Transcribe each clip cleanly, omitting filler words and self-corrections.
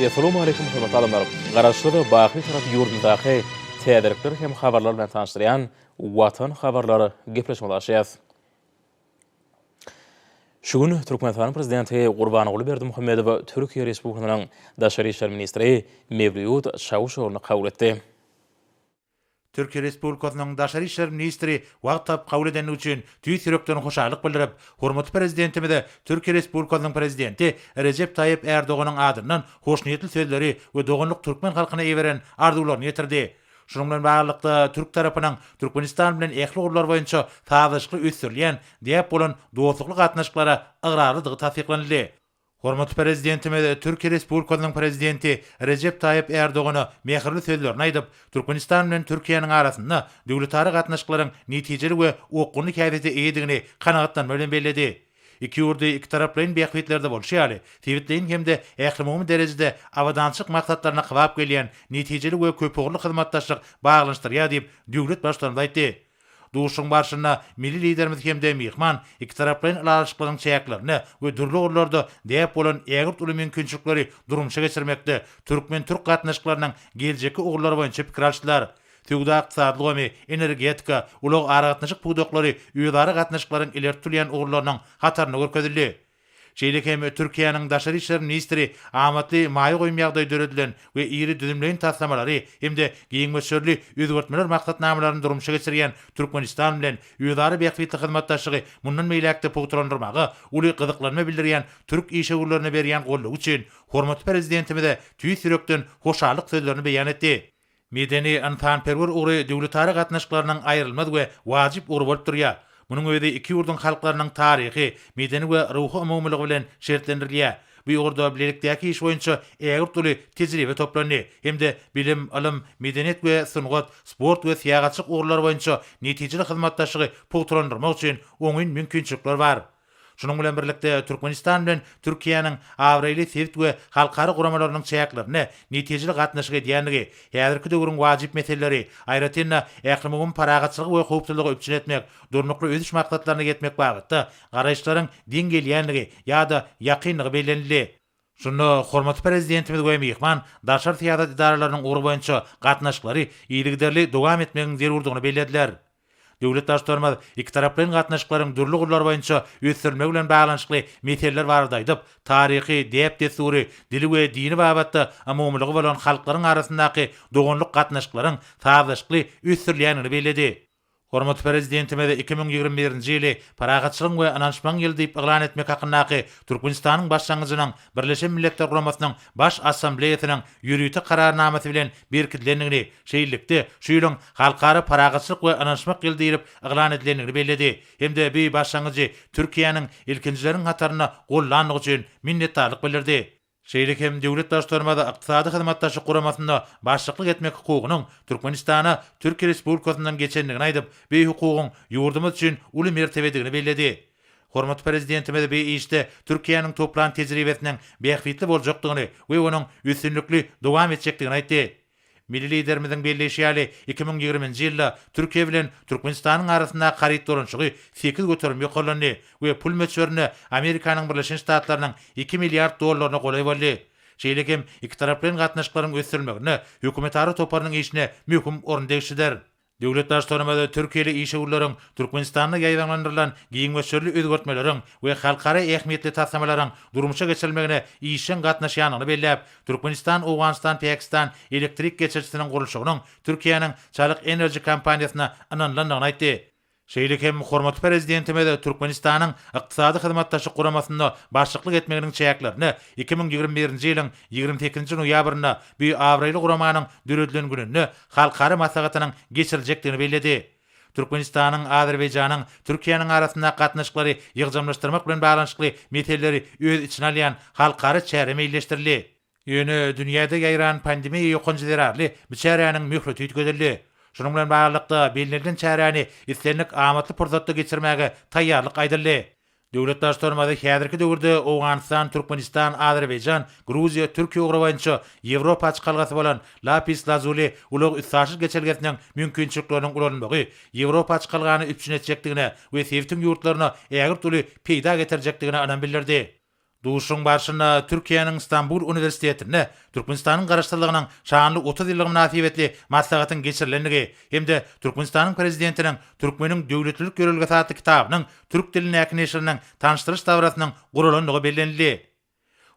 Assalamu alaykum hormatly adamlar. Garaşlygy Baky tarap ýurdundaky täderlikler hem habarlar bilen tanışdyrýan Watan habarlary gepleşmeli başlaýar. Şu gün Türkmenistan prezidenti Gurbanuly Berdimuhammedow Türkiýe Respublikasynyň Daşary işler ministri Mevlüt Çavuşoğluny kabul etdi. Türkiye Respublikasynyň Daşary işler ministri wagt tap kabul edeni üçin tüý sürekden hoşalyk bildirip, hormatly prezidentimize Türkiye Respublikasynyň prezidenti Recep Tayyip Erdoğanyň adyndan hoşnýetli sözleri we doganlyk türkmen halkyna eweren arzuwlaryny ýetirdi. Şunun bilen baglanykda Türk tarapynyň Türkmenistan bilen ähli urlar boýunça taýyşly üstürlýän diýip bolan dostluk gatnaşyklara agrarlydygy tasdiklandy. Hormatly prezidentimiz Türkiye Respublikasynyň prezidenti Recep Tayyip Erdoğany mehirli sözlerini aýdyp, Türkmenistan bilen Türkiýanyň arasynda döwletary gatnaşyklaryň netijeli we okgunly käbeti eýdigini kanagatlanmaly bellädi. İki ýurdy iki taraplaryň beýiklerde bolýaly. Tewitleýin hemde ähli derejede awadançyk maksatlaryna gybap gelýän netijeli we köpügli hyzmatdaşlyk baglanyşdyrýar diýip döwlet başçylarına aýtdy. Duşun barşyna milli liderimiz hemde mihman iki taraplaryň alaşyklaryň çäklerini we dürli urlarda diýip bolan ägirt uly mümkinçilikleri durumşa geçirmekde türkmen türk gatnaşyklarynyň geljeki ugurlary boýunça pikir alşdylar. Tügda iqtisadly, energetika, ulug aragatnaşyk pudoklary, ýödary gatnaşyklaryň ilertilýän ugurlarynyň hataryny görkezildi. Şeýle hem Türkiýanyň Daşary işler ministri Amatly maýy goýmaýagda döredilen we iri düzümleýin taslamalary hemde giňmeşörli özgertmeler maksatnamalaryny durumşa geçirýän Türkmenistan bilen ýödary beýiklikli hyzmatdaşlygy mundan meýlekde pugtrandyrymagy, uly gyzyklanma bildirýän türk işegurlaryna berýän gollugy üçin hormatly prezidentimize tüý sürekden hoşalyk sözlerini beýan etdi. Medeni antanperwer ury döwletary gatnaşyklarynyň aýrylmaz we wajyp ury bolup durýar. Munyň öýde iki ýurdun halklarynyň taryhy, medeni we ruhy umumlygy bilen şertlendirilýär. Bu ýurda bilelikdäki iş boýunça ägirt uly tejribe toplandy. Hemde bilim, ilm, medeniýet we sungat, sport we syýagatçylyk ugurlary boýunça netijeli hyzmatdaşlygy pugtrandyrmak üçin oňyn mümkinçilikler bar. Şunun bilen birlikde Türkmenistan bilen Türkiýanyň awraýly sewit we halkary guramalarynyň çäklerini netijeli gatnaşyk edýänligi, häzirki döwrüň wajyp meseleleri, aýratynda ähli paragatçylygy we howpsuzlygy üçin etmek, durnukly öz iş maksatlaryna ýetmek bagtda garaýşlaryň diň gelýänligi ýa-da ýakynlygy bellenildi. Şunu hormatly prezidentimiz we mehman daşar syýasat idaralarynyň ugur boýunça gatnaşyklary ýylygiderli dowam etmegiň zerurdygyny bellediler. Döwlet başçylarymyz iki taraplaryň gatnaşyklaryň dürli ugurlar boýunça ösdürmek bilen baglanyşykly meseleler barada aýdyp, taryhy, dep desury, dili we dini babatda umumlygy bolan halklaryň arasyndaky doganlyk gatnaşyklaryň taýyşly ösdürilýänini belledi. Hormatly prezidentimiz 2021-nji ýyly paragatçylyk we ananşmaň ýyly diýip eglan etmek hakyndaky Türkmenistanyň başlangyjynyň Birleşen Milletler Guramasynyň baş assambleýasynyň ýürüýti kararnamasy bilen berkilendigini, şeýlelikde şu ýylyň halkary paragatçylyk we ananşmak ýyly diýip eglan edilendigini belledi. Hemde bu başlangyjy Türkiýanyň ilkinjileriň hataryna gollanlygy üçin minnetdarlyk bildirdi. Şeýle hem döwlet başçylarymyz ykdysady hyzmatdaşlyk guramasynda başçylyk etmek hukugynyň Türkmenistana Türkiýe Respublikasynyň geçenligini aýdyp, bu hukugyň ýurdumyz üçin uly mertebedigini belledi. Hormatly prezidentimiz bu işde Türkiýanyň toplan tejribesiniň beýiklikli boljakdygyny we onuň üstünlikli dowam etjekdigini aýtdy. Milli liderimiziň belleşýäli 2020-nji ýylda Türkiýe bilen Türkmenistanyň arasynda garyt durunçygy 8 göterim ýokarlandy we pul meçberine Amerikanyň Birleşen Ştatlarynyň 2 milliard dollaryna golay boldy. Şeýle hem iki taraplaryň gatnaşyklaryň ösdürülmegine hökümetary toparynyň işine möhüm orun degişdiler. Döwlet başçylarymyz Türkiýeli işegurlaryň Türkmenistanda ýaýdanlandyrylan giňmeşörli özgertmeleriň we halkara ähmiýetli taslamalaryň durmuşa geçirilmegine işin gatnaşýanyny belläp, Türkmenistan, Owganistan, Pakistan elektrik geçirçisiniň gurulşygynyň Türkiýanyň çalyk enerji kompaniýasyna ananlandygyny aýtdy. Şeýle hem hormatly prezidentimiz Türkmenistanyň ykdysady hyzmatdaşlyk guramasynda başçylyk etmeginiň çäklerini 2021-nji ýylyň 28-nji noýabrynda bu awraýly guramanyň döredilen gününde halkary maslahatynyň geçirijekdigini belledi. Türkmenistanyň, Azerbaýjanyň, Türkiýanyň arasynda gatnaşyklary ýygjamlaşdyrmak bilen baglanyşykly meseleleri öz içine alýan halkary çäreme ýerleşdirildi. Ýöne dünýäde ýaýran pandemiýa ýokunjy zerarly bu çäräniň möhleti ýetgizildi. Şunun bilen baglykda belirlenen çäräni islenlik amatly pursatda geçirmäge taýýarlyk aýdyldy. Döwlet başçylarymyz häzirki döwürde Owganistan, Türkmenistan, Azerbaýjan, Gruziýa, Türkiýe ugry boýunça Ýewropa açykalgasy bolan lapis lazuli ulug üssaşyk geçirgesiň mümkinçilikleriniň ulanmagy, Ýewropa açykalgany üçin etjekdigine we sewitiň ýurtlaryna ägirt uly peýda getirjekdigine anan bildirdi. Duşun barşyna Türkiýanyň Istanbul Universitetine Türkmenistanyň garaşdyrlygynyň şanly 30 ýyllyk münasibetli maslahatyň geçirilenligi hemde Türkmenistanyň prezidentiniň Türkmeniň döwletlilik görelgesi adly kitabynyň türk diline näkneşiriniň tanıştyryş dawrasynyň gurulanlygy bellenildi.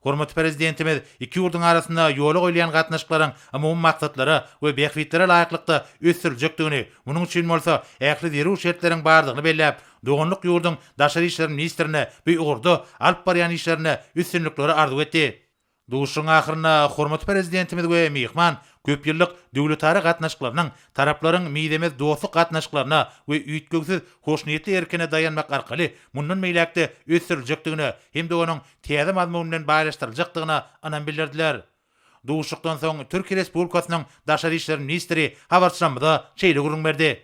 Hormatly prezidentimiz iki ýurduň arasynda ýola goýulan gatnaşyklaryň umum maksatlary we beýikliklere laýyklykda ösdüriljekdigini, munyň üçin bolsa ähli deri şertleriň bardygyny belläp, doganlyk ýurdun daşary işler ministrine bu ugurda alyp barýan işlerine üstünlikleri arzu etdi. Duşun ahyryna hormatly prezidentimiz we mihman köp ýyllyk döwletary gatnaşyklarynyň taraplaryň miýdemez dostluk gatnaşyklaryna we üýtgegsiz hoşnýetli erkine dayanmak arkaly mundan meýlekde ösdüriljekdigini hemde onuň täze mazmun bilen baýlaşdyryljakdygyna anan bildirdiler. Duşukdan soň Türkiýe Respublikasynyň daşary işler ministri habarçylamada şeýle gurrun berdi.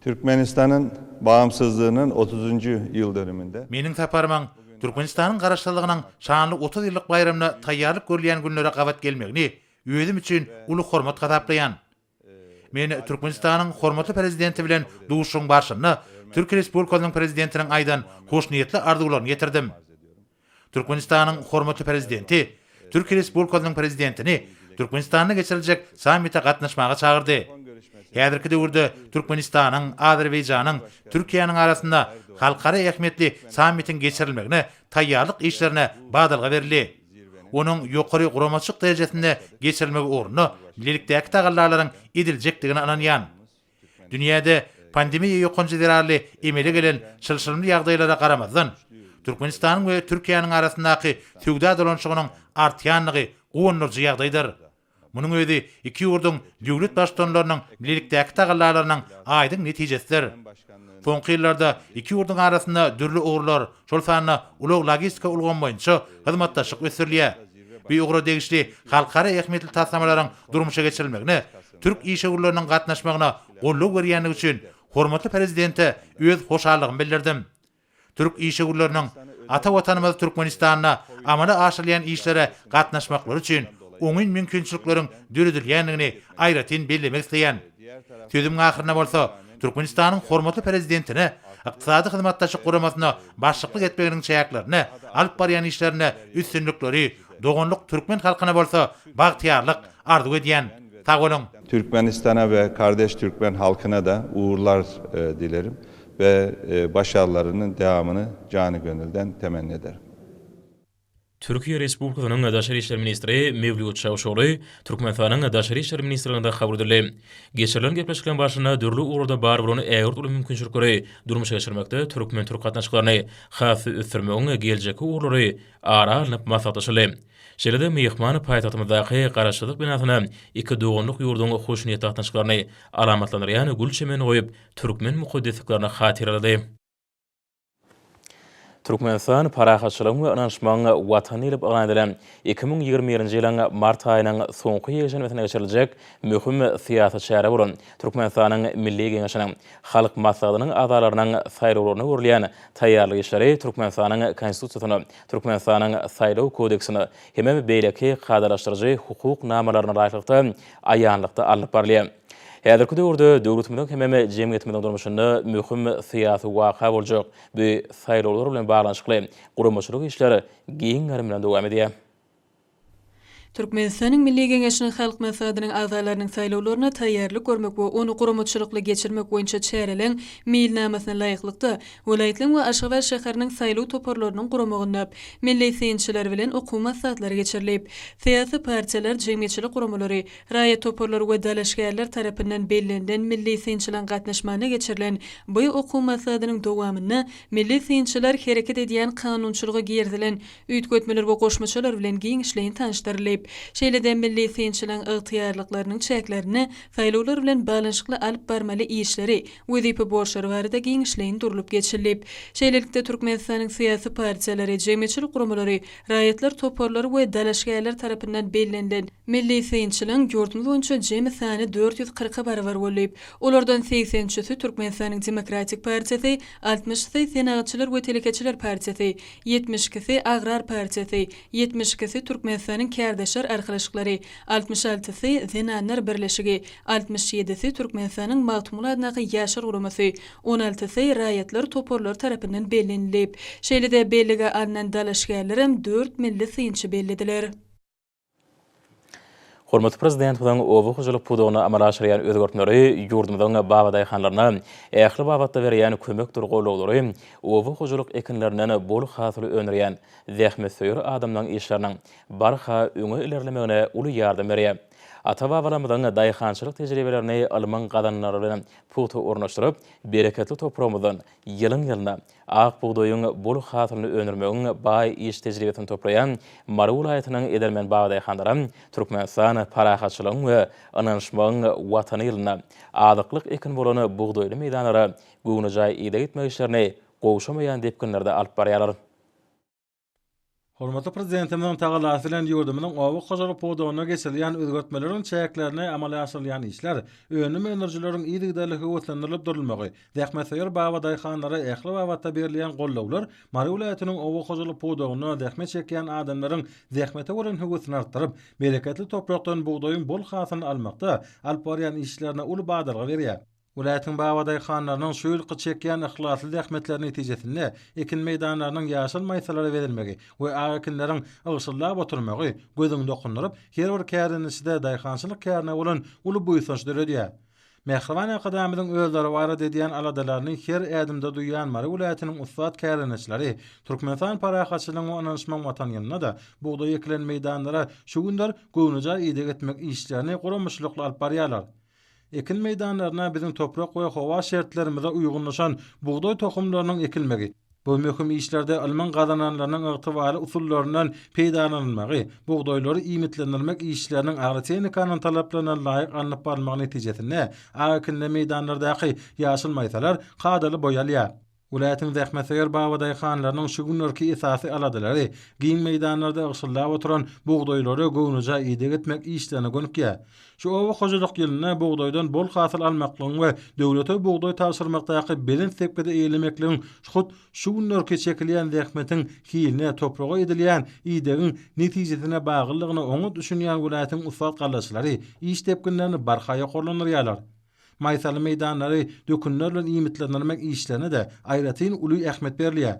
Türkmenistan'ın bağımsızlığının 30. yıl dönümünde Meniň saparymyň Türkmenistanyň garaşdyrlygynyň şanly 30 ýyllyk bayramyna taýýarlyk görülýän günlere gabat gelmegini özüm üçin uly hormat gataplaýan. Men Türkmenistanyň hormatly prezidenti bilen duşuň barşyny Türkiýe Respublikasynyň prezidentiniň aýdan hoşnýetli arzuwlaryny getirdim. Türkmenistanyň hormatly prezidenti Türkiýe Respublikasynyň prezidentini Türkmenistanyň geçiriljek sammite gatnaşmaga çağırdy. Häzirki döwürde Türkmenistanyň, Azerbaýjanyň, Türkiýanyň arasynda halkara ähmiýetli sammitin geçirilmegine taýýarlyk işlerine badalga berildi. Onuň ýokary guramaçyk derejesinde geçirilmegi orny birlikdäki tagallarlaryň ediljekdigini ananýan. Dünýäde pandemiýa ýokunjy zerarly emele gelen çylşyrly ýagdaýlara garamazdan Türkmenistanyň we Türkiýanyň arasyndaky söwda dolanşygynyň artýanlygy gowunurjy ýagdaýdyr. Munyň özi iki ýurduň döwlet başdanlarynyň birlikdäki tagallarlarynyň aýdyň netijesidir. Soňky ýyllarda iki ýurduň arasynda dürli ugurlar, şol sanyna ulug logistika ulgan boýunça hyzmatdaşlyk ösürilýär. Bu ugura degişli halkara ähmiýetli taslamalaryň durmuşa geçirilmegine, türk işgörleriniň gatnaşmagyna golluk berýänligi üçin hormatly prezidente öz hoşallygymy bildirdim. Türk işgörleriniň ata watanymyz Türkmenistanyna amala aşyrýan işlere gatnaşmaklary üçin oňun mümkinçilikleriň döredilýänligini aýratyn bellemek isleýän. Sözümiň ahyryna bolsa, Türkmenistanyň hormatly prezidentine ykdysady hyzmatdaşlyk guramasyna başçylyk etmeginiň çäklerini, alyp barýan işlerine üstünlikleri, doganlyk türkmen halkyna bolsa bagtyarlyk arzu edýän. Sag bolun. Türkmenistan'a ve kardeş Türkmen halkına da uğurlar dilerim ve başarılarının devamını canı gönülden temenni ederim. Türkiýe Respublikasynyň Daşary işler ministri Mevlüt Çavuşoğlu Türkmenistanyň Daşary işler ministrliginde habar berdi. Geçirilen gepleşilen başyna dürli urda bar bolany ägir uly mümkinçilikleri durmuşa geçirmekde türkmen türk gatnaşyklaryny hasy ösdürmegiň geljeki urlary ara alynyp maslahatlaşyly. Şeýle-de mehman paýtagtymyzdaky garaşdyrlyk binasyna iki doganlyk ýurduň hoşnýet gatnaşyklaryny alamatlandyrýan gül çemen goýup türkmen mukaddesliklaryny hatirlady. Türkmenistan parahatçylygyň we anaşmagyň watany ile baglandylan 2020-nji ýylyň mart aýynyň soňky ýeşenmesine geçiriljek möhüm syýasy çäre bolan Türkmenistanyň Milli Geňeşiniň halk maslahatynyň azalarynyň saýlawlaryna görülýän taýýarlyk işleri Türkmenistanyň konstitusiýasyny, Türkmenistanyň saýlaw kodeksini hemem beýleki gadalaşdyrjy hukuk namalaryna raýatlykda aýanlykda alyp barylýar. Häzirki döwürde döwletimiň hemem jemgyýetimiň durmuşynda möhüm syýasy waka boljak bu saýlawlar bilen baglanyşykly guramaçylyk işleri giň bilen dowam edýär. Türkmenistanyň Milli Geňeşiniň halk maslahatynyň azalarynyň saýlawlaryna taýýarlyk görmek we onu guramaçylykly geçirmek boýunça çärelen meýilnamasyna laýyklykda welaýetliň we Aşgabat şäheriniň saýlaw toparlarynyň guramagyna milli syýançylar bilen okuw maslahatlary geçirilip, syýasy partiýalar, jemgyýetçilik guramalary, raýat toparlary we dalaşgärler tarapyndan bellenlen milli syýançylaryň gatnaşmagyna geçirilen bu okuw maslahatynyň dowamyna milli syýançylar hereket edýän kanunçylygy gerdilen üýtgetmeler we goşmaçylar bilen giň işleýin tanışdyrylýar. Şeýle-de milli syýançylaryň ygtyýarlyklarynyň çäklerini saýlawlar bilen baglanyşykly alyp barmaly işleri wezipe borçlary barada giň işleýin durulup geçirilip, şeýlelikde Türkmenistanyň syýasy partiýalary, jemgyýetçilik guramalary, raýatlar toparlary we dalaşgärler tarapyndan bellenlen milli syýançylaryň ýurdumyz boýunça jemi sany 440 barabar bolup, olardan 80-çisi Türkmenistanyň Demokratik Partiýasy, 60-sy Senatçylar we Telekeçiler Partiýasy, 70-kisi Agrar Partiýasy, 70-kisi Türkmenistanyň Kärdeş yaşar arkadaşlıkları, 66'sı Zenanlar Birleşigi, 67'si Türkmenistan'ın Matmul adnaqı yaşar guruması, 16'sı Rayatlar Toporlar tarafından bellenilip, şeýle-de bellige alınan dalaşgärlerim 4 milli sıyınçı bellediler. Hormatly prezident bilen owa hojalyk pudogyna amal aşyrýan özgertmeleri ýurdumyzyň baba daýhanlaryna ähli babatda berýän kömek durgulary owa hojalyk ekinlerinden bol hasyl öňürýän zähmet söýür adamlaryň işleriniň barha öňe ilerlemegine uly ýardam berýär. Ata-babalarymyzyň daýhançylyk tejribelerini alman gadanlary bilen putu ornaşdyryp, bereketli toprağymyzdan ýylyň-ýylyna ak buğdoýyň bol hasylyny öňürmegiň baý iş tejribesini toplayan Mary welaýatynyň edermen baba daýhanlary Türkmenistan parahatçylygyň we ananşmagyň watany ýylyna azyklyk ekin bolany buğdoýly meýdanlara göwnüjay ýyda gitmek işlerini gowşamaýan depkinlerde alyp barýarlar. Hormatly prezidentimiň tagalasy bilen ýurdumynyň owa hojalyk pudogyna geçirilýän özgertmeleriň çäklerini amala aşyrylýan işler, önüm enerjileriň ýygydalygy ötlendirilip durulmagy, dähmetseýer baba daýhanlara ähli babatda berilýän gollawlar, Mary welaýatynyň owa hojalyk pudogyna dähmet çekýän adamlaryň zähmete bolan höwüsini artdyryp, bereketli toprakdan buğdoýyň bol hasylyny almakda alyp barýan işlerine uly badalga berýär. Ulaýatyň baba daýhanlarynyň şu ýylky çekýän ihlasly zähmetleri netijesinde ekin meýdanlarynyň ýaşyl maýsalary verilmegi we akinleriň ygşyllap oturmagy gözüň dokunuryp, her bir kärinişde daýhançylyk kärine bolan uly buýsanç döredýär. Mehriban akademiyanyň özleri barada edýän aladalaryny her ädimde duýýan Mary welaýatynyň ustat kärinişleri Türkmenistan parahatçylygyň we ananşmagyň watanyna da buğdoý ekilen meýdanlara şu günler göwnüjay ýyda gitmek işlerini guramyşlykly alyp barýarlar. Ekin meýdanlaryna biziň toprak we hawa şertlerimize uygunlaşan buğdoý tohumlarynyň ekilmegi, bu möhüm işlerde alman gadananlarynyň ygtybarly usullaryndan peýdalanmagy, buğdoýlary iýmitlendirmek işleriniň agritehnikanyň talaplaryna laýyk alınıp barylmagy netijesinde akinle meýdanlardaky ýaşyl maýsalar gadaly boýalýar. Ulaýatyň zähmetseýer baba daýhanlarynyň şu günlerki esasy aladylary giň meýdanlarda ygşyllap oturan buğdoýlary göwnüjay ýyda gitmek işlerine gönükýär. Şu owa hojalyk ýylyna buğdoýdan bol hasyl almaklygyň we döwlete buğdoý tapşyrmakdaky bilinç sepkide eýlemekligiň şu günlerki çekilýän zähmetiň hiline topraga edilýän ýydagyň netijesine baglylygyny oňa düşünýän ulaýatyň usat galaşlary iş tepkinlerini barhaya gollanýarlar. Maýsaly meýdanlary dökünler bilen iýmitlendirmek işlerine de aýratyn uly ähmet berilýär.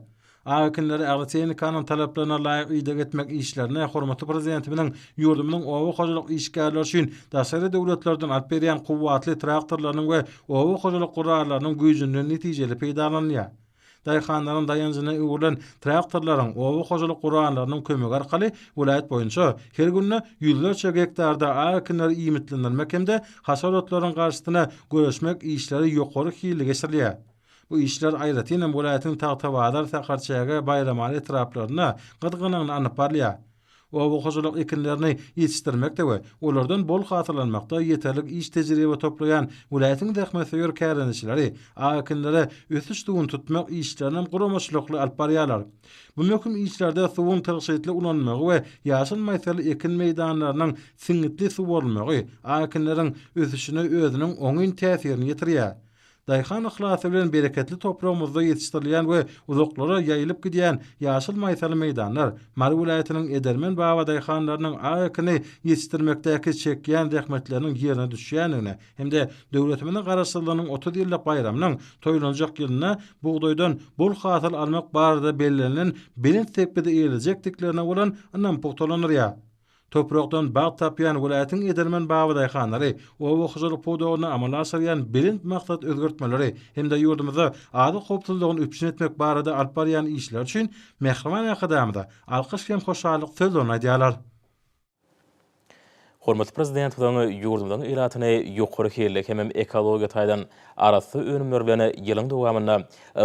Akinleri agritehnikanyň talaplaryna laýyk ýyda gitmek işlerine hormatly prezidentimiň ýurdumynyň owa hojalyk işgärleri üçin daşary döwletlerden alyp berýän kuwwatly traktorlarynyň we owa hojalyk gurarlarynyň güýjünden netijeli peýdalanýar. Daýhanlaryň daýanjyna öwrülen traktorlaryň owa hojalyk gurarlarynyň kömegi arkaly welaýat boýunça her günde ýüzlerçe hektarda akinler iýmitlendirmek hemde hasaratlaryň garşysyna göreşmek işleri ýokary hili geçirilýär. Bu işler aýratyn welaýatyň tagtabadar sakarçaga bayramaly etraplaryna gydgynyny anyp barýar. Owa hojalyk ekinlerini ýetişdirmekde we olardan bol hasylanmakda ýeterlik iş tejribe toplayan welaýatyň zähmetseýer kärinişleri akinlere ösüş dugun tutmak işleriniň guramaşlykly alyp barýarlar. Bu möhüm işlerde suwun terşitli ulanmagy we ýaşyl maýsaly ekin meýdanlarynyň siňitli suwarylmagy akinleriň ösüşine özüniň oňyn täsirini ýetirýär. Daýhan ihlasy bilen bereketli toprağymyzda ýetişdirilýän we uzaklara ýaýylyp gidýän ýaşyl maýsaly meýdanlar Mary welaýatynyň edermen baba daýhanlarynyň akyny ýetişdirmekdäki çekýän zähmetleriniň ýerine düşýänine hemde döwletimiň garaşsyzlygynyň 30 ýyllyk bayramynyň toýlanjak ýylyna buğdoýdan bol hasyl almak barada bellenlen bilinç sepkide eýiljekdiklerine bolan anam pogtalanýar. Toprakdan bağ tapýan welaýatyň edermen baba daýhanlary owa hojalyk pudogyna amala aşyrýan bilinç maksat özgertmeleri hemde ýurdumyzda ady hopsuzlygyny üpçün etmek barada alyp barýan işler üçin Mehriban akademiyada alkyş hem hoşallyk sözlerini aýdýarlar. Hormatly prezident bilen ýurdumyň ýylatyny ýokary hille hem ekologiýa taýdan arasy önümler bilen ýylyň dowamynda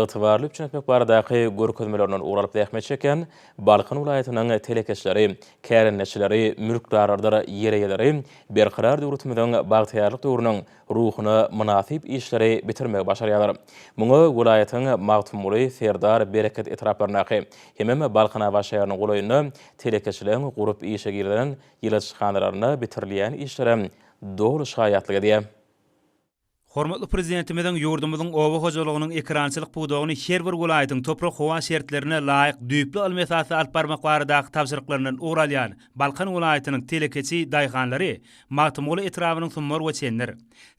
ygtybarly üçin etmek baradaky görkezmelerinden uğralyp zähmet çeken Balkan welaýatynyň telekeşleri, kärinleşleri, mülkdarlar ýereýleri berqarar döwletimiň bagtyarlyk döwrüniň ruhuny münasip işleri bitirmek başarýarlar. Muňa welaýatyň magtumuly Serdar Bereket etraplarynaky hem Balkan awaşaýarynyň golaýyny telekeşleriň gurup işe girilen ýylaçxanalaryna bitirilýän işlere dogry şaýatlygy diýär. Hormatly prezidentimizin yurdumyzyň owa hojalygynyň ekrançylyk puwdagyny her bir welaýatyň toprak howa şertlerine laýyk düýpli ilmi esasy alyp barmak baradaky tapşyryklarynyň uğralýan Balkan welaýatynyň telekeçi daýhanlary Magtymgoly etrabynyň sunmar weçenler,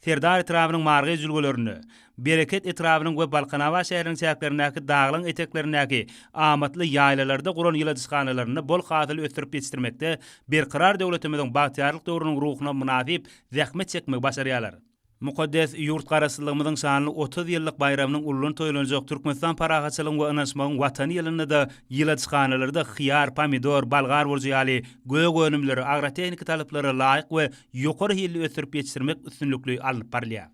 Serdar etrabynyň margy jülgelerini, Bereket etrabynyň we Balkanawa şäheriniň çäklerindäki daglyň eteklerindäki amatly ýaýlalarda guran ýyldysxanalaryny bol hatyl ötürip ýetirmekde berqarar döwletimiziň bagtyarlyk döwrüniň ruhuna münasip zähmet çekmek başarýarlar. Mukaddes yurt garaşdylygymyzyň şanly 30 ýyllyk bayramynyň ulluny toýlanjak Türkmenistan parahaçylygyň we anaşmagyň watany ýylynda da ýyldysxanalarda xiyar, pomidor, balgar bolýaly, göýek önümleri, agrotehnika talaplary laýyk we ýokary hilli ötürip ýetirmek üstünlükli alınıp barlýar.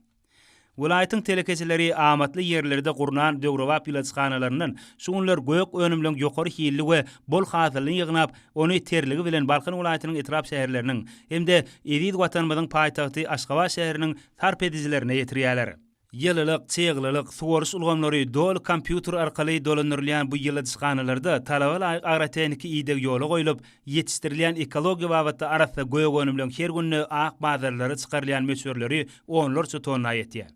Welaýatyň telekeçileri amatly ýerlerde gurunan döwrewap ýyldysxanalarynyň şuňlar göýek önümliň ýokary hilli we bol hasylyny ýygnap, ony terligi bilen Balkan welaýatynyň etrap şäherleriniň hemde Ewid watanymyzyň paýtagty Aşgabat şäheriniň tarp edijilerine ýetirýärler. Ýylylyk, çeýglylyk, suwaryş ulgamlary dol kompýuter arkaly dolanyrylýan bu ýyldysxanalarda talabalar agrotehnika ýygyk ýoly goýulyp, ýetişdirilýän ekologiýa babatda arasda göýek önümliň her günni ak bazarlara çykarylýan meşhurlary onlarça tonna ýetýär.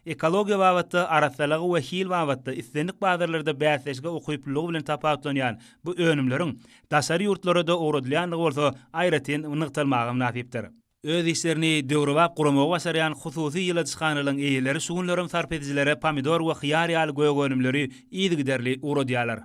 Ekologiýa babatda arasalygy we hil babatda islenlik bazarlarda bäsleşge okuyplygy bilen tapawutlanýan bu önümleriň daşary ýurtlarda uğradylýanlygy bolsa aýratyn nykdalmagy nasipdir. Öz işlerini döwrewap guramagy başarýan hususy ýyldysxanalaryň eýeleri şuňlaryň sarp edijilere pomidor we xiyar ýaly göýek önümleri ýygyderli uğradýarlar.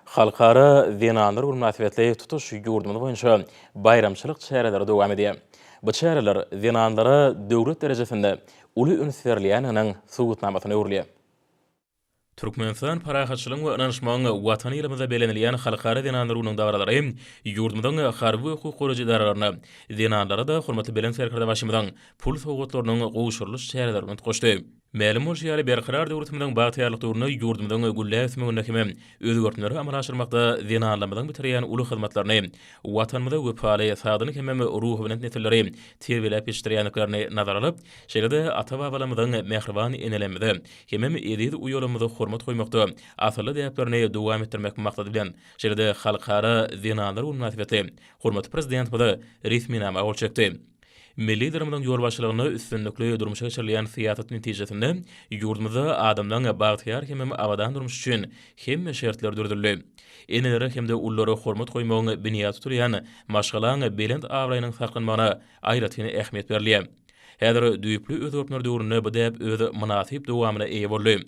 Halkara Venanlar münasibetli tutuş ýurdumyz boýunça bayramçylyk çäreleri dowam edýär. Bu çäreler Venanlara döwlet derejesinde uly ünsürliýanyň subutnamasyny öwrülýär. Türkmenistan parahaçylygyň we anaşmagyň watany ýylymyzda belenilýän halkara Venanlarynyň dawaralary ýurdumyzyň harby hukuk goragy daralaryna Venanlara da hormatly belen serkerde başymyzyň pul sowgatlarynyň gowşurylyş çärelerini goşdy. Ma'lum bolýary berqarar döwletimiziň bagtyarlyk döwrüne ýurdumyzyň gülläsmegine hem özgörtmeleri amal aşyrmakda Venanlarymyzyň bitirýän uly hyzmatlaryny, watanymyza wepaly sadyny hem ruhy bilen netilleri terbiýelep ýetirýänliklaryny nazara alyp, şeýle-de ata-babalarymyzyň mehriban enelemide hem edýid uýulymyzy hormat goýmakda asly däplerini dowam etdirmek maksady bilen şeýle-de halkara Venanlar münasibetli hormatly prezident bilen resminama bolçakdy. Milli durumdan ýolbaşçylygyny üstünlikli durmuşa geçirilýän siýasat netijesinde ýurdumyzda adamlaryň bagtyar hem awadan durmuş üçin hemme şertler dürdürli. Eneleri hemde ullary hormat goýmagyny biniýat tuturýan maşgalaň belend awraýynyň saklanmagyna aýratyn ähmiýet berilýär. Häzir düýpli özgörtmer döwrüne bu däp öz münasip dowamyna eýe boldy.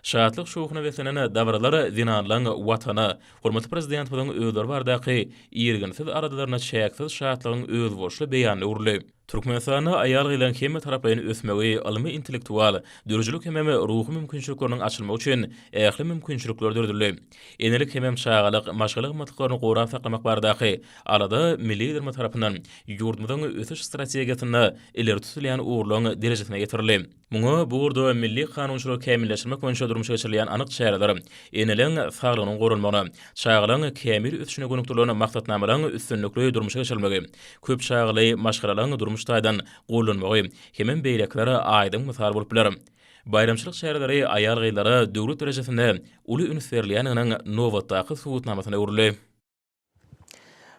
Şahatlyk şoğuna beslenen davarlar Venanlaryň watana, hormatly prezident bilen özleri bardaky ýerginsiz aradalarına şäksiz şahatlygyň öz boşly beýany urly. Türkmenistana aýal gylan hemme taraplaryny ösmegi, ilmi intellektual, dürjülük hem ruhy mümkinçilikleriniň açylmagy üçin ähli mümkinçilikler dürdürli. Enelik hem şagalyk, maşgalyk matlaryny goýan saklamak bardaky arada milli derme tarapyndan ýurdumyzyň ösüş strategiýasyny ileri tutulýan uğurlaryň derejesine getirildi. Muňa burada milli kanunçylyk kämilleşdirmek boýunça durmuşa geçirilýän anyk çäreler, eneliň saglygynyň gorunmagyny, şagalyň kämil ösüşine gönükdirýän maksatnamalaryň üstünlikli durmuşa geçirilmegi, köp şagaly maşgalaryň durmuşdaýdan gollanmagy hem beýleklere aýdyň mysal bolup biler. Bayramçylyk çäreleri aýal gyýlary döwlet derejesinde uly ünsürliýanyň nowatdaky subutnamasyny öwrüldi.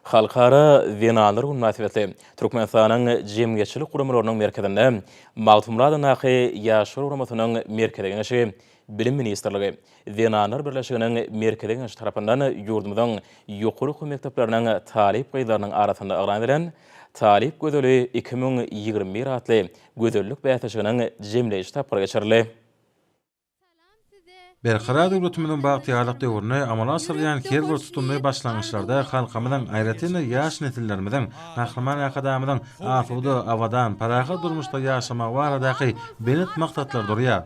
Halkara Venanlar münasibetli Türkmenistanyň jemgyýetçilik guramalarynyň merkezinde Magtymrada nahy ýaşar uramasynyň merkezine Bilim Ministrligi Venanlar birleşiginiň merkezine tarapyndan ýurdumyzyň ýokary okuw mekteplarynyň talip gyýlarynyň arasynda agran edilen Talip Gözeli 2021 atly gözellik bäsleşiginiň jemleýiş tapyry geçirildi. Berqarar döwletimiziň bagtyarlyk döwrüne amal aşyrýan her bir tutumly başlangyçlarda halkymyzyň aýratyny ýaş nesillerimiziň mahruman akadamynyň afuda awadan paraha durmuşda ýaşamagy baradaky belet maksatlar durýar.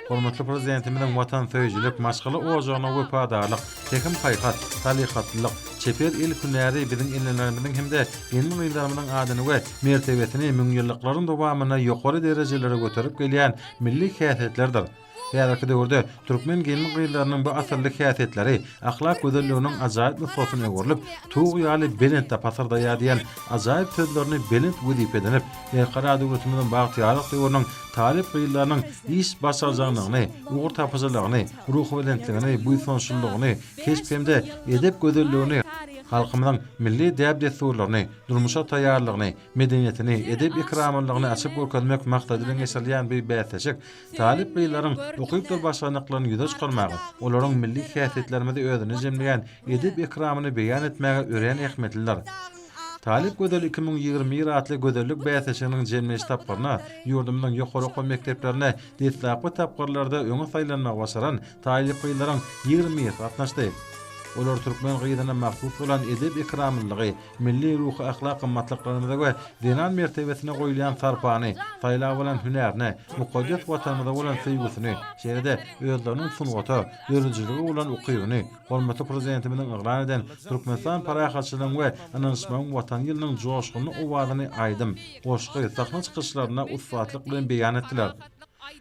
Hormatly prezidentimiziň watan söýüjülük maşgaly ojagyna wepadarlyk, tekim haýkat, talyhatlyk, çeper el günleri biziň ellerimiziň hemde ýeni ýyllarymyzyň adyny we mertebesini müňýyllyklaryň dowamyna ýokary derejelere göterip gelýän milli häsiýetlerdir. Häzirki döwürde türkmen gelin gyýlarynyň bu asyrly häsiýetleri ahlak gözelliginiň ajaýyp mysalyny görülip, tuğ ýaly belent tapasyrda ýadyýan ajaýyp sözlerini belent wedip edilip, berqarar döwletimiziň bagtyarlyk döwrüniň talip gyýlarynyň iş başarjaglygyny, ugur tapyjylygyny, ruh belentligini, buýsonçylygyny, kesip hemde edep gözelligini halkymyzyň milli däb desturlaryny, durmuşa taýýarlygyny, medeniyetini, edep ikramlygyny açyp görkezmek maksadynyň eşelýän bir bäsleşik talip beýlaryň okyp dur başlanyklaryny ýüze çykarmagy, olaryň milli häsiýetlerini özüne jemleýän edep ikramyny beýan etmäge ören ähmetliler. Talip Gödel 2020 ýyly gödellik bäsleşiginiň jemleýiş tapgyryna ýurdumyň ýokary okul mekdeplerine ditlapy tapgyrlarda öňe saýlanmagy başaran talip beýlaryň 20 gatnaşdy. Olar Türkmen gyýdyna mahsus bolan edep ikramlygy, milli ruhy ahlak gymmatlyklaryna we dinan mertebesine goýulan sarpany, saýla bolan hünärni, mukaddes watanymyza bolan seýgüsini, şeýle-de özleriniň sunwata, dörjüligi bolan ukybyny, hormatly prezidentimiň ygran eden Türkmenistan parahatçylygyň we ananşmagyň watan ýylynyň joşgyny owadyny aýdym, goşgy sahna çykyşlaryna usfatlyk bilen beýan etdiler.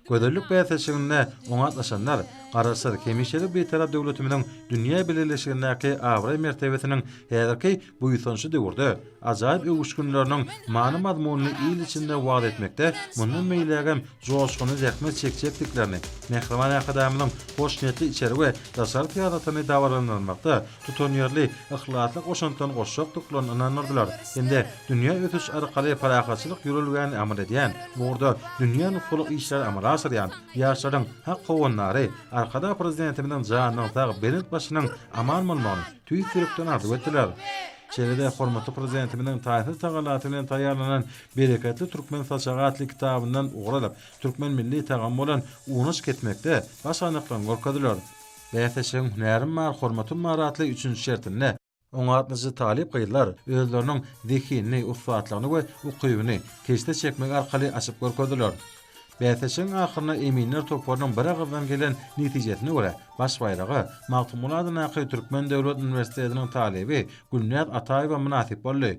Gödellik bäsleşigine oňatlaşanlar garaşsyr kemişeli bir tarap döwletimiň dünýä bileşigindäki awray mertebesiniň häzirki buýsançy döwürde ajaýyp öwüşgünleriniň many mazmunyny ýyl içinde wagt etmekde, mundan meýlegem joşgyny zähmet çekçekliklerini, Mehriban Akademiyanyň hoş niyetli içeri we daşary tiýaratyny dawalanmakda tutanýarly ihlasly goşantan goşşaklyklaryny ananyrdylar. Ende dünýä ötüş arkaly parahatçylyk ýürelgän amal edýän, burada dünýäniň fulyk işler amal asyrýan ýaşlaryň hak gowunlary arkada prezidentimiň janynyň tag belet başynyň aman bolmagyny tüýsürekden arzuw etdiler. Şeýle-de hormatly prezidentimiň taýsir tagalaty bilen taýýarlanan Bereketli Türkmen Saçagatly kitabyndan ugralap, Türkmen milli tagamy bolan unuş ketmekde başanyklaryny görkezdiler. Bäsleşigiň hünärim mar hormaty maratly 3-nji şertinde oňatlyjy talip gyýlar özleriniň zehini, ufatlygyny we ukybyny keşde çekmek arkaly açyp görkezdiler. Bäsleşigiň ahyryna eminler toplarynyň bir agzdan gelen netijesine görä baş bayragy Magtumuladyň Aky Türkmen Döwlet Üniversitetiniň talibi Gülnaz Ataýewa münasip boldy.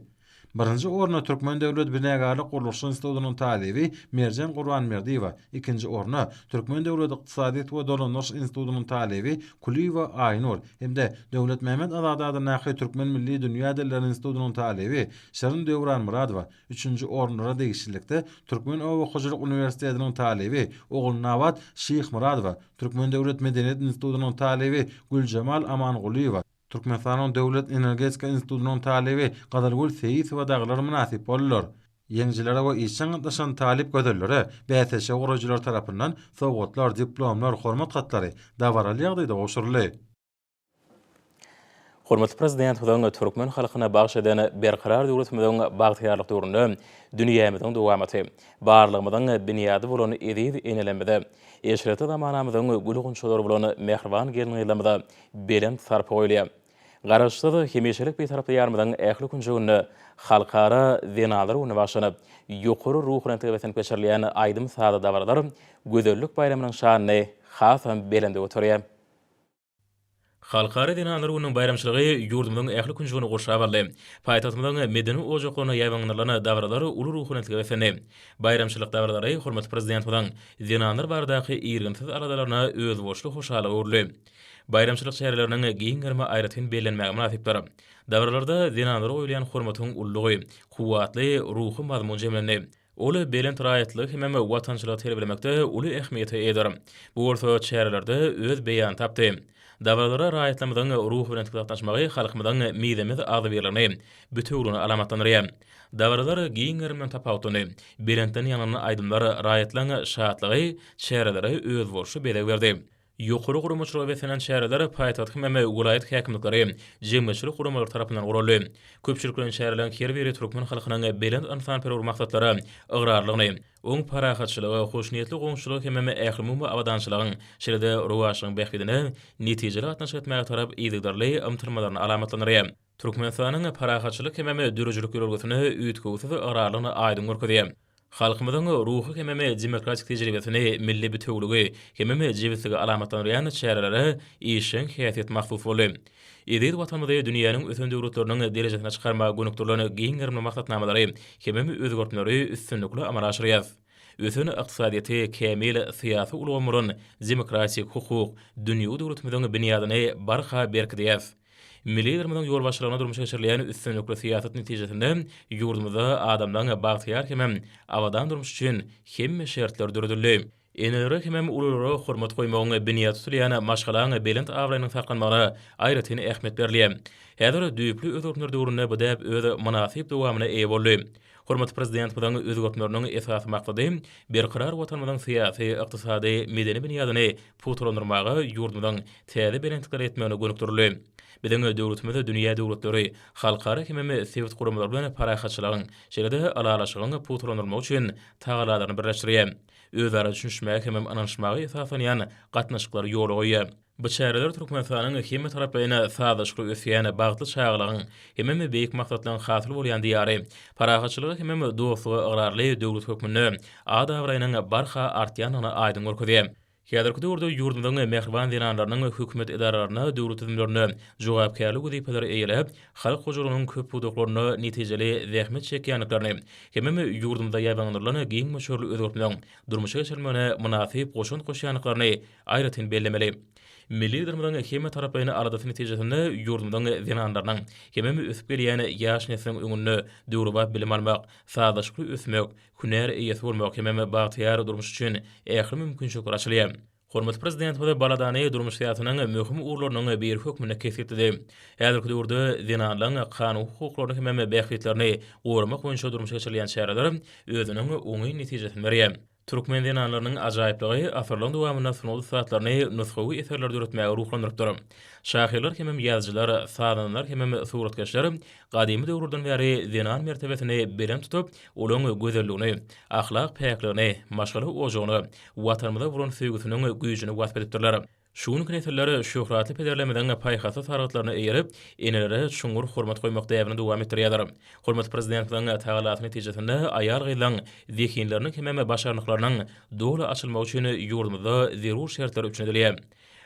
Birinci orna Türkmen Döwlet Binegarlyk Guruluşy Institutynyň talibi Merjan Gurbanmerdiýewa, ikinji orna Türkmen Döwlet Iqtisadiýat we Dolanyş Institutynyň talibi Kuliýewa Aynur, hemde Döwlet Mehmet Azadadyň Aky Türkmen Milli Dünýä Dilleri Institutynyň talibi Şerin Döwran Muradowa, üçinji ornlara degişlikde Türkmen Owakyjylyk Üniversitetiniň talibi Ogulnawat Şyh Muradowa, Türkmen Döwlet Medeniýet Institutynyň talibi Güljemal Amanguliýewa, Türkmenistanyň Döwlet Energetika Institutynyň talibi Gadargul Seýisowa daglar münasip boldylar. Ýeňjilere we işçiň gatnaşan talip gödellere bäsleşe guraýjylar tarapyndan sowgatlar, diplomlar, hormat hatlary dawaraly ýagdaýda goşurly. Hormatly prezident Hudaň Türkmen halkyna bagş eden berqarar döwletimiň bagtyarlyk döwründe dünýämiziň dowamaty, barlygymyzyň biniýady bolan edip enelemede, eşreti zamanamyzyň gülügunçylar bolan mehriban gelňeýlemede belen sarp goýulýar. Garaşsyz hemişelik bir tarapda ýarmyzyň ähli günjügini halkara zenalar uny başlanyp, ýokary ruhyny täwetlenip geçirilýän aýdym sada dawarlar gözellik bayramynyň şanyny hasam belende oturýar. Halkara dinanlar unyň bayramçylygy ýurdumyň ähli günjügini goşap aldy. Paýtagtymyň medeni ojaklaryna ýaýbanlaryna dawarlary uly ruhyny täwetlenip, bayramçylyk dawarlary hormatly prezidentiň dinanlar bardaky ýerginsiz aradalaryna öz boşly hoşalyk urly. Bayramçylyk şäherleriniň giňgerme aýratyn belenmäge münasipdir. Dawarlarda dinanlara goýulan hormatyň ullugy, kuwatly ruhy mazmun jemlenip, oly belent raýatlyk hem watançylyk terbilemekde uly ähmiýeti eder. Bu orta şäherlerde öz beýan tapdy. Dawarlara raýatlamyň ruhy bilen gatnaşmagy halkymyň miýdemiz azy berlerini bütünlüğüni alamatlanýar. Dawarlar giňgermen tapawtyny, belentden ýanyny aýdymlar raýatlaryň şatlygy şäherlere öz bolşy beleg berdi. Ýokary gurumçylyk we fenan şäherler paýtagyň hem welaýat häkimlikleri jemgyçilik gurumlary tarapyndan guruldy. Köpçüliklerin şäherleriň her biri Türkmen halkynyň belent ansanperwer maksatları ygradlygyny, oň parahatçylygy, hoşniýetli goňşylyk hem ähli awadançylygyň şeýle-de ruwaşyň bähbidine netijeli gatnaşyk etmäge tarap ýygdarly ymtyrmalaryny alamatlanýar. Türkmenistanyň parahatçylyk hem dürüjülük ýolgusyny üýtgüsiz ygradlygyny aýdym görkezýär. Halkymyzyň ruhy hem demokratik tejribesini, milli bütünlügi hem jewitlige alamatlanýan şäherlere işin häsiýet mahsus boldy. Edil watanymyzda dünýäniň ötün döwletleriniň derejesine çykarma gönükdirlerini giňgerme maksatnamalary hem özgörtmeleri üstünlikli amal aşyrýar. Ötün ykdysadyýaty, kämil syýasy ulgamyryň demokratik hukuk, dünýä döwletimiziň biniýadyny barha berkidýär. Millilerimiň ýol başlaryna durmuş geçirilýän üstünlikli syýasat netijesinde ýurdumyzda adamlaryň bagtyar hem awadan durmuş üçin hemme şertler dürdürildi. Enere hem ulary hormat goýmagyň biniýat tutulýan maşgalaryň belent awraýynyň tarkanmagyna aýratyn ähmet berilýär. Häzir düýplü özgörtmeler döwründe bu däp özi münasip dowamyna eýe boldy. Hormat prezident bilen özgörtmeleriň esas maksady berqarar watanymyzyň syýasy, ykdysady, medeni binýadyny puturlandyrmagy, ýurdumyzyň täze berentlikler etmegine gönükdirildi. Biziň döwletimiz dünýä döwletleri, halkara hemme sewit gurumlar bilen parahatçylygyň, şeýle-de alalaşygyň puturlandyrmak üçin tagalaryny birleşdirýär. Özara düşünşmäge hemme anlaşmagy esaslanýan gatnaşyklar ýoly goýýar. Bu çäreler Türkmenistanyň hemme taraplaryna sadaşlyk ösýäne bagtly çağlagyň hemme beýik maksatlaryň hasyl bolýan diýary. Parahatçylygy hemme dostlugy agrarly döwlet hökmüne adawraýynyň barha artýanyny aýdym görkezýär. Häzirki döwürde ýurdumyzyň mehriban dinanlarynyň hökümet edaralaryna döwlet tüzümlerine jogapkärlik wezipeleri eýelip, halk huzurunun köp budaklaryny netijeli zähmet çekýänliklaryny, hemme ýurdumda ýabanlaryny giň meşhurly özgörtmeleň durmuşa geçirmegine münasip goşun goşýanlyklaryny aýratyn bellemeli. Milli durumdan hemme taraplaryny aradaty netijesinde ýurdumyň dinanlarynyň hemme ösüp gelýän ýaş nesliniň öňünde döwrüp bilim almak, sadaşlyk ösmek, hünär eýesi bolmak hemme bagtyar durmuş üçin ähli mümkinçilikler açylýar. Hormat prezident we baladany durmuş ýatynyň möhüm urlarynyň bir hökmüne kesipdi. Häzirki döwürde dinanlaryň kanuny hukuklaryny hemme bähwetlerini gorumak boýunça durmuş geçirilýän şäherler özüniň oňy netijesini berýär. Türkmen dinanlarynyň ajaýyplygy asyrlaryň dowamyna sunuly saatlaryny nusxawy eserler döretmäge ruhlandyrdyr. Şahyrlar hemme ýazgylar, sadanlar hemme suratkeşler gadymy döwürden bäri dinan mertebesini berem tutup, olaň gözelligini, ahlak päkligini, maşgaly ojagyny, watanymyza bulan söýgüsiniň güýjüni wasp edipdirler. Şuň kineselleri şöhratly pederlemeden paýhasy sargatlaryny eýerip, enelere şuňur hormat goýmak däwrini dowam etdirýärler. Hormat prezidentiň tagalatyny netijesinde aýar gylan zekinlerini hemme başarlyklarynyň doly açylmagy üçin ýurdumyzda zerur şertler üçin edilýär.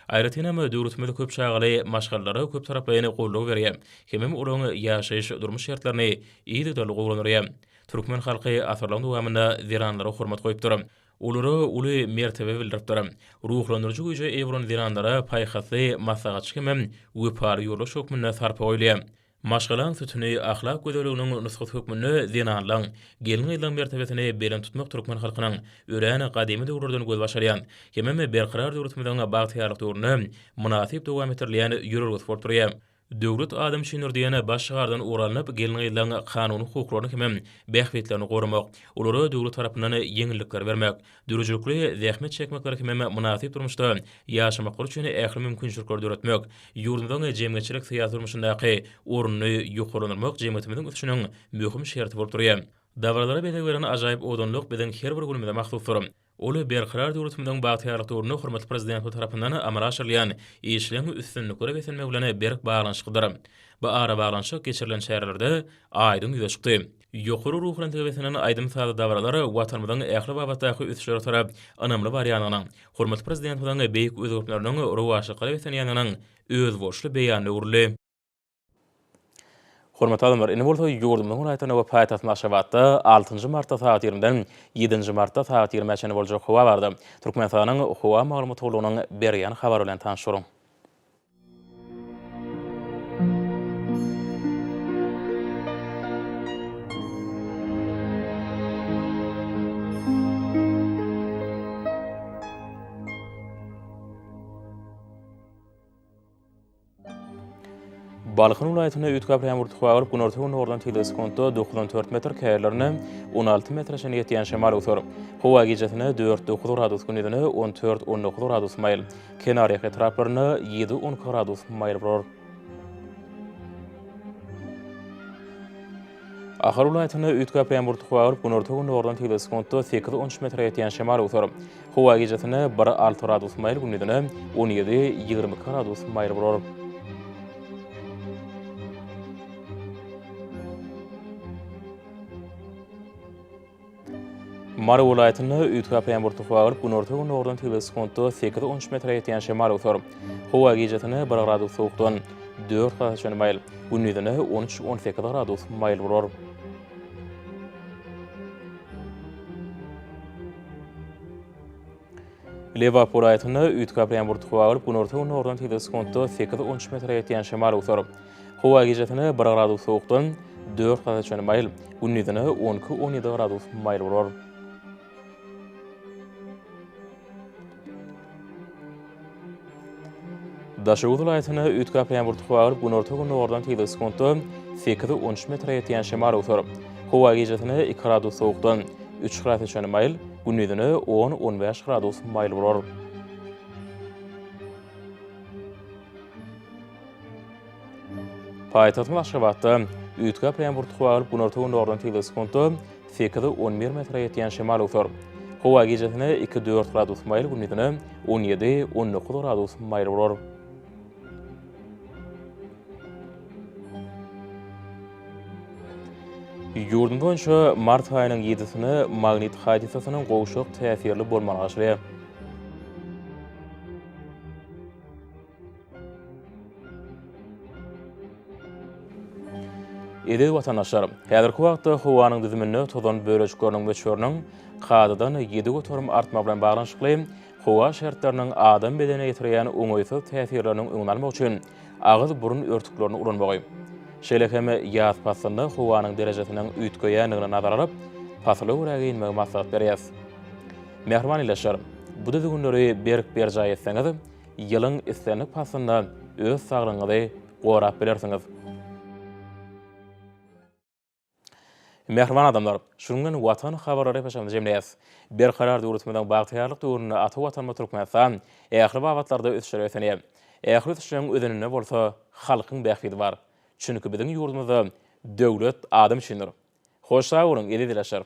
Aýratynam döwletimiz köp çağaly maşgallary köp taraplaryny gollug berýär. Hemme olaň ýaşaýyş durmuş şertlerini iýdi dolu gowlanýar. Türkmen halky asyrlaryň dowamynda ziranlara hormat goýupdyr. Olary uly mertebe bildiripdir. Ruhlandyrjy güýje ewron ziranlara paýhasy maslahatçy hemem wepar ýoly şokmyna sarpa goýulýar. Maşgalan sütüni ahlak gözelliginiň nusgat hökmüne zinanlaň, gelin ýylan mertebesini beren tutmak Türkmen halkynyň öräne gadymy döwürden göz başarýan, hemme berqarar döwletimiziň bagtyarlyk döwrüne münasip dowam etdirilýän ýürürlik forturýar. Döwlet adam şeýler diýene baş şahardan uralanyp gelin ýylan kanuny hukuklaryny hemem bähwetlerini gorumak, olary döwlet tarapyndan ýeňillikler bermek, dürüjlikli zähmet çekmekler hemem münasip durmuşda ýaşamak üçin ähli mümkinçilikler döretmek, ýurdumyň jemgyçilik syýasy durmuşyndaky ornuny ýokarlandyrmak jemgyýetimiziň üçin möhüm şert bolup durýar. Dawarlara beýle beren ajaýyp odanlyk biziň her bir günümizde mahsusdur. Oly berqarar döwletimiziň bagtyarlyk döwrüne hormat prezident tarapyndan amara aşyrylýan işleň üstünlikleri besenmek bilen berk baglanşykydyr. Bu ara baglanşyk geçirilen şäherlerde aýdym ýüze çykdy. Ýokary ruhlandyrmasynyň aýdym sady dawarlary watanymyzyň ähli babatdaky üstüşleri tarap anamly barýanynyň, hormat prezidentiň beýik özgörtmelerini rowaşlyklary besenýäniň öz boşly beýany urly. Hormat adamlar, ine bolsa ýurdumyň raýatyna we paýtaht Maşgabatda 6-njy martda saat 20-den 7-nji martda saat 20-çe boljak howa bardy. Türkmenistanyň howa maglumatlarynyň berýän habary bilen tanışýaryň. Balkın vilayatyna ütkap ýağmur tuğagyp günortagy nordan teleskontda 94 metr käýerlerine 16 metrşen ýetýän şemal utur. Howa gecesine 4-9 gradus günüdine 14-19 gradus mayl. Kenarya etraplaryna 7-10 gradus mayl bolur. Ahar vilayatyna ütkap ýağmur tuğagyp günortagy nordan teleskontda 8-13 metr ýetýän şemal utur. Howa gecesine 1-6 gradus mayl günüdine 17-20 gradus mayl bolur. Mara vilayatyna ütkap ýağmur tuğagyp günortagy nordan teleskontda 8-13 metr ýetýän şemal utur. Howa gecesine 1 gradus sowukdan 4 gradus mayl, gündüzine 13-18 gradus mayl bolur. Lewap vilayatyna ütkap ýağmur tuğagyp günortagy nordan teleskontda 8-13 metr ýetýän şemal utur. Howa gecesine 1 gradus sowukdan 4 gradus mayl, gündüzine 12-17 gradus mayl bolur. Daşoğlu vilayetine ütkap yağmurtu bağırıp günorta günü oradan teyde skontu 8-13 metre yetiyen şemar otur. Hova gecetine 2 gradus soğuktan 3 gradus çönü mayl, günnüdünü 10-15 gradus mayl vurur. Payitahtın Aşgabatda ütkap yağmurtu bağırıp günorta günü oradan teyde skontu 8-11 metre yetiyen şemar otur. Hova gecetine 2-4 gradus mayl, günnüdünü 17-19 gradus mayl vurur. Yurdun boyunca mart ayının 7-sini magnit hadisasının qoğuşuq təsirli bolmağa aşırı. Edi vatandaşlar, häzirki wagtda howanın düzümini tozan bölejikleriniň möçörüniň qadadan 7 götürüm artma bilen baglanşykly howa şertleriniň adam bedene ýetirýän oňoýsuz täsirleriniň öňalmak üçin agyz burun örtüklerini ulanmagy. Şeýlekeme ýaz pasyny howanyň derejesiniň üýtgeýänligine nazar alyp, pasly urak inmegi maslahat berýäs. Mehriban ileşer, bu da günleri berk berjaý etseňiz, ýylyň islenlik pasyna öz saglygyňyzy gorap bilersiňiz. Mehriban adamlar, şundan watan habarlary peşamda jemleýäs. Berkarar döwletmeden bagtyarlyk döwrüne ata watanma türkmensan, ähli wagtlarda ösşere ösenýär. Ähli ösşeriň ödenine bolsa halkyň bähfidi bar. Çünki biziň ýurdumyzda döwlet adam üçindir. Hoş sag bolun, eli dileşer.